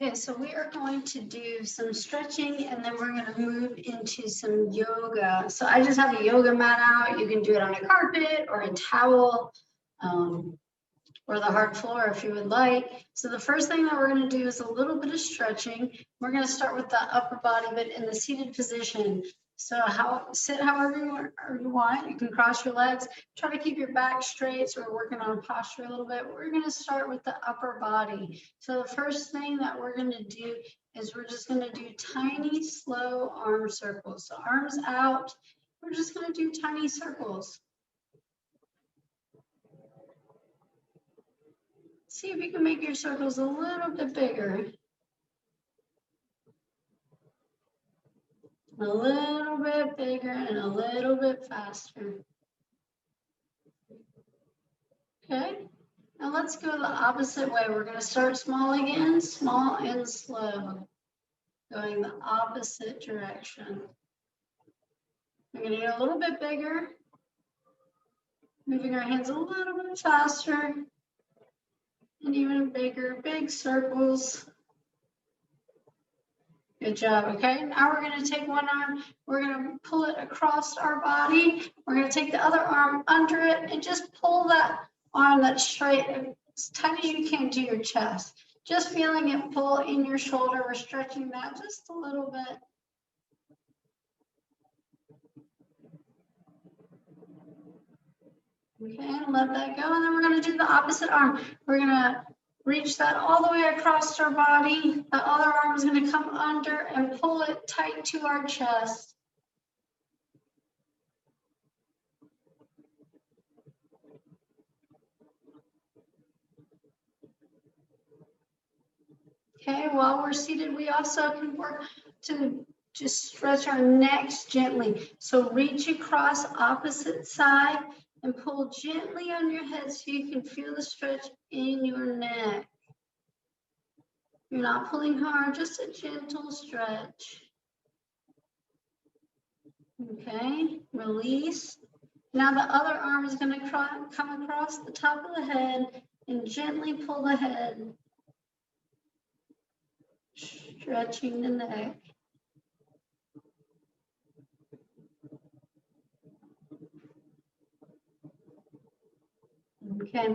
Okay, so we are going to do some stretching and then we're going to move into some yoga. So I just have a yoga mat out. You can do it on a carpet or a towel or the hard floor if you would like. So the first thing that we're going to do is a little bit of stretching. We're going to start with the upper body, but in the seated position. So sit however you want. You can cross your legs. Try to keep your back straight. So we're working on posture a little bit. We're going to start with the upper body. So the first thing that we're going to do is we're just going to do tiny, slow arm circles. So arms out. We're just going to do tiny circles. See if you can make your circles a little bit bigger. A little bit bigger and a little bit faster. Okay, now let's go the opposite way. We're going to start small again, small and slow, going the opposite direction. We're going to get a little bit bigger, moving our hands a little bit faster, and even bigger, big circles. Good job, okay? Now we're going to take one arm, we're going to pull it across our body. We're going to take the other arm under it and just pull that arm that's straight as tight as you can to your chest. Just feeling it pull in your shoulder. We're stretching that just a little bit. Okay, and let that go. And then we're going to do the opposite arm. We're going to reach that all the way across our body. The other arm is going to come under and pull it tight to our chest. Okay, while we're seated, we also can work to just stretch our necks gently. So reach across opposite side and pull gently on your head so you can feel the stretch in your neck. You're not pulling hard, just a gentle stretch. Okay, release. Now the other arm is going to come across the top of the head and gently pull the head, stretching the neck. Okay,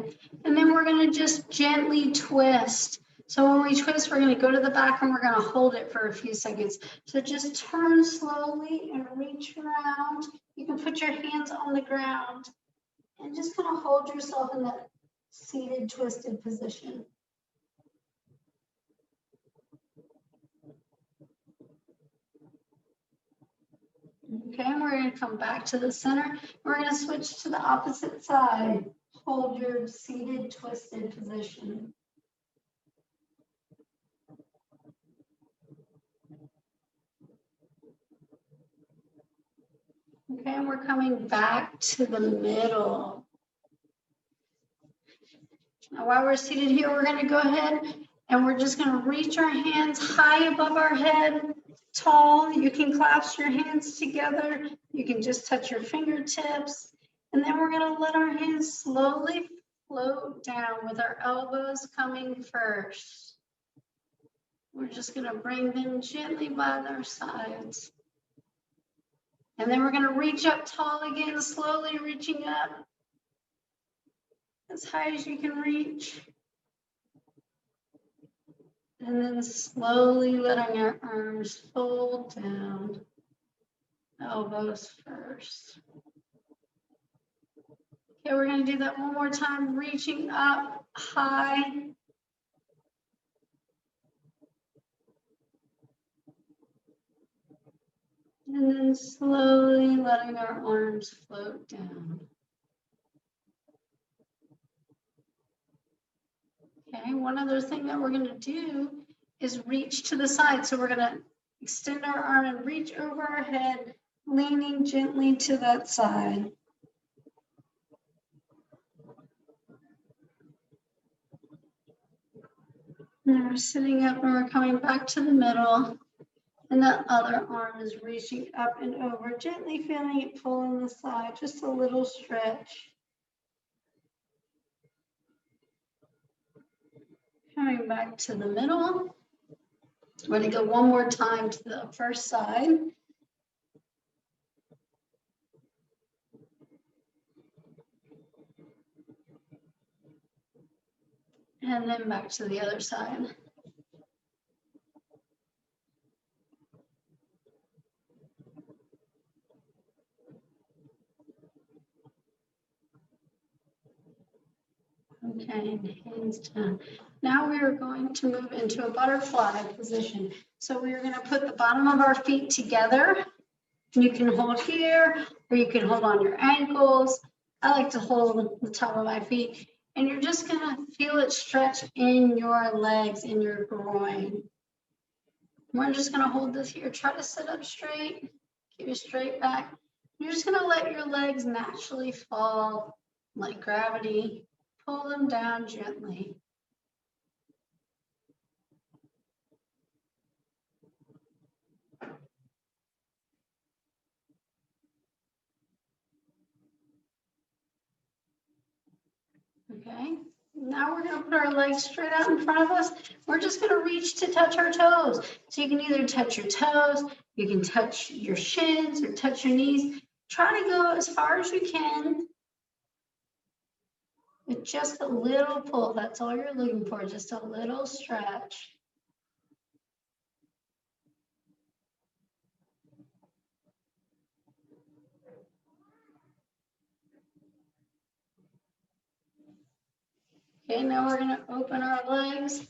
and then we're going to just gently twist. So when we twist, we're going to go to the back and we're going to hold it for a few seconds. So just turn slowly and reach around. You can put your hands on the ground and just kind of hold yourself in that seated, twisted position. Okay, and we're going to come back to the center. We're going to switch to the opposite side. Hold your seated, twisted position. Okay, and we're coming back to the middle. Now, while we're seated here, we're going to go ahead and we're just going to reach our hands high above our head, tall. You can clasp your hands together. You can just touch your fingertips. And then we're going to let our hands slowly float down with our elbows coming first. We're just going to bring them gently by their sides. And then we're going to reach up tall again, slowly reaching up as high as you can reach. And then slowly letting our arms fold down, elbows first. Okay, we're going to do that one more time, reaching up high. And then slowly letting our arms float down. Okay, one other thing that we're going to do is reach to the side. So we're going to extend our arm and reach over our head, leaning gently to that side. And we're sitting up and we're coming back to the middle. And that other arm is reaching up and over, gently feeling it pull on the side, just a little stretch. Coming back to the middle. I'm going to go one more time to the first side. And then back to the other side. Okay, hands down. Now we are going to move into a butterfly position. So we are going to put the bottom of our feet together. You can hold here, or you can hold on your ankles. I like to hold the top of my feet. And you're just going to feel it stretch in your legs, in your groin. We're just going to hold this here. Try to sit up straight. Keep your straight back. You're just going to let your legs naturally fall like gravity. Pull them down gently. Okay, now we're going to put our legs straight out in front of us. We're just going to reach to touch our toes. So you can either touch your toes, you can touch your shins or touch your knees. Try to go as far as you can with just a little pull. That's all you're looking for, just a little stretch. Okay, now we're going to open our legs,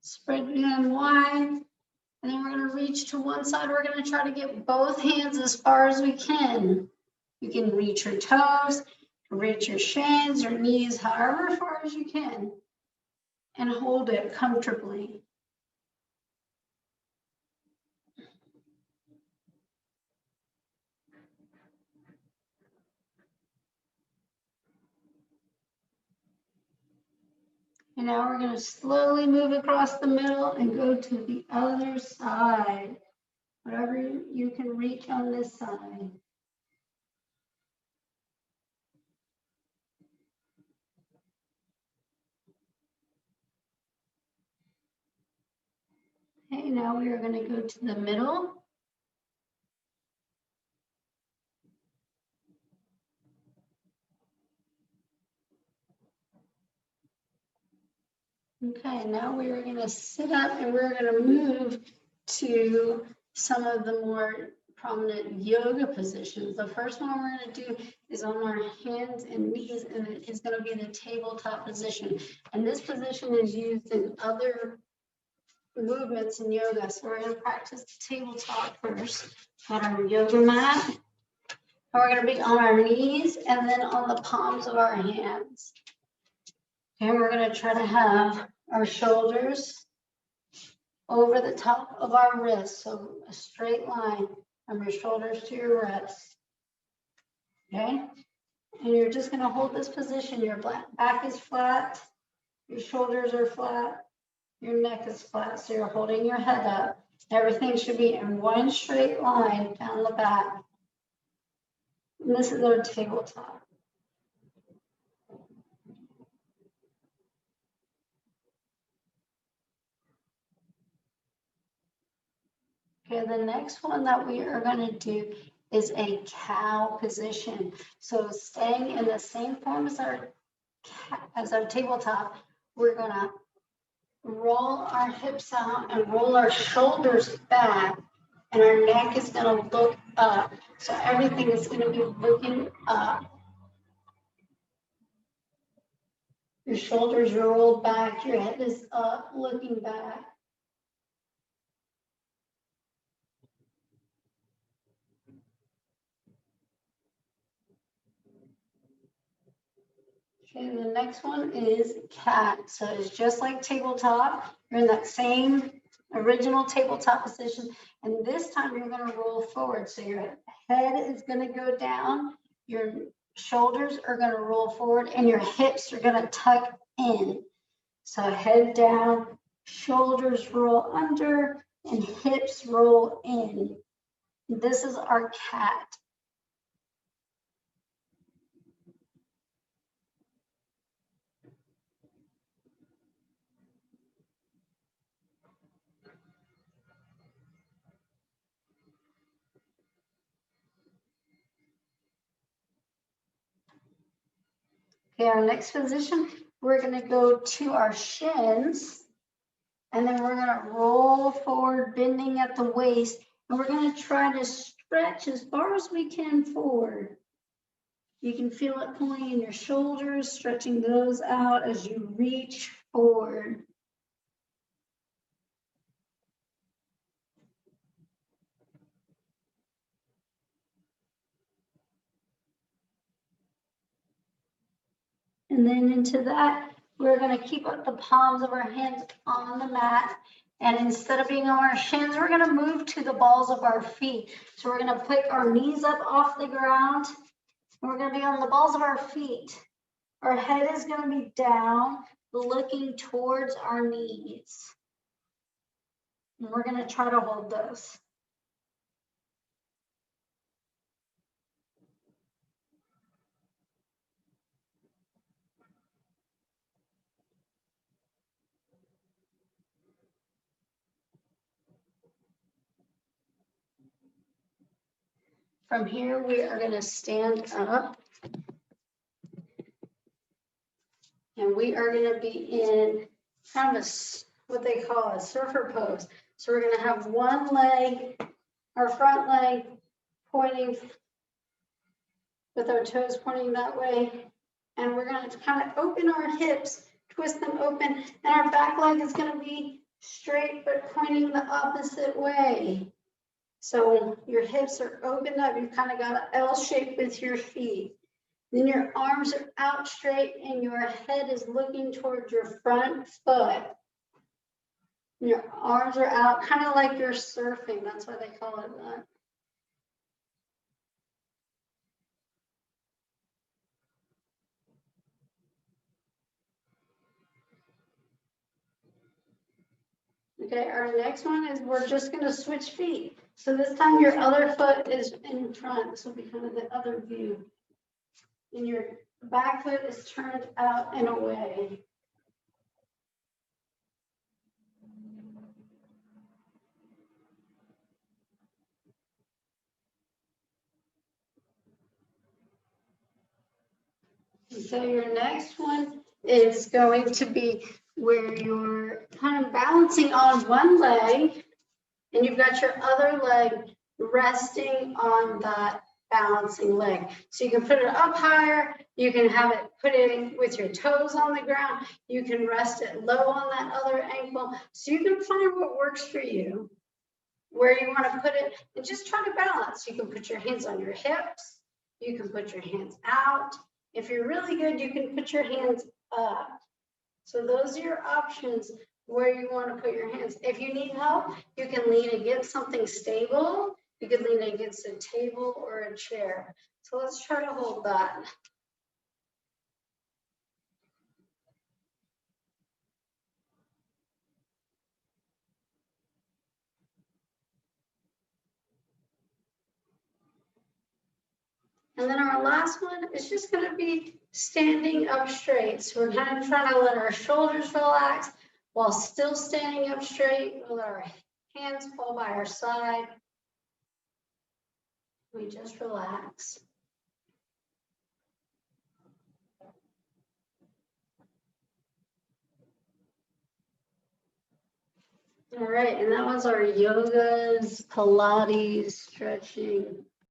spread them wide. And then we're going to reach to one side. We're going to try to get both hands as far as we can. You can reach your toes, reach your shins or knees, however far as you can, and hold it comfortably. And now we're going to slowly move across the middle and go to the other side. Whatever you can reach on this side. Okay, now we are going to go to the middle. Okay, now we are going to sit up and we're going to move to some of the more prominent yoga positions. The first one we're going to do is on our hands and knees, and it is going to be the tabletop position. And this position is used in other movements in yoga. So we're going to practice the tabletop first on our yoga mat. And we're going to be on our knees and then on the palms of our hands. And we're going to try to have our shoulders over the top of our wrists. So a straight line from your shoulders to your wrists. Okay? And you're just going to hold this position. Your back is flat. Your shoulders are flat. Your neck is flat. So you're holding your head up. Everything should be in one straight line down the back. And this is our tabletop. Okay, the next one that we are going to do is a cow position. So staying in the same form as our tabletop, we're going to roll our hips out and roll our shoulders back, and our neck is going to look up. So everything is going to be looking up. Your shoulders are rolled back, your head is up, looking back. Okay, the next one is cat. So it's just like tabletop. You're in that same original tabletop position. And this time you're going to roll forward. So your head is going to go down, your shoulders are going to roll forward, and your hips are going to tuck in. So head down, shoulders roll under, and hips roll in. This is our cat. Okay, our next position, we're gonna go to our shins, and then we're gonna roll forward, bending at the waist, and we're gonna try to stretch as far as we can forward. You can feel it pulling in your shoulders, stretching those out as you reach forward. And then into that, we're going to keep up the palms of our hands on the mat. And instead of being on our shins, we're going to move to the balls of our feet. So we're going to pick our knees up off the ground. And we're going to be on the balls of our feet. Our head is going to be down, looking towards our knees. And we're going to try to hold those. From here, we are going to stand up. And we are going to be in kind of what they call a surfer pose. So we're going to have one leg, our front leg pointing with our toes pointing that way. And we're going to kind of open our hips, twist them open. And our back leg is going to be straight, but pointing the opposite way. So your hips are opened up. You've kind of got an L shape with your feet. Then your arms are out straight and your head is looking towards your front foot. And your arms are out, kind of like you're surfing. That's why they call it that. Okay, our next one is we're just going to switch feet. So this time your other foot is in front. This will be kind of the other view. And your back foot is turned out and away. So your next one is going to be where you're kind of balancing on one leg and you've got your other leg resting on that balancing leg. So you can put it up higher, you can have it put it with your toes on the ground, you can rest it low on that other ankle. So you can find what works for you, where you want to put it, and just try to balance. You can put your hands on your hips, you can put your hands out. If you're really good, you can put your hands up. So those are your options where you want to put your hands. If you need help, you can lean against something stable. You could lean against a table or a chair. So let's try to hold that. And then our last one is just going to be standing up straight. So we're kind of trying to let our shoulders relax while still standing up straight. We'll let our hands fall by our side. We just relax. All right, and that was our yogas, Pilates, stretching.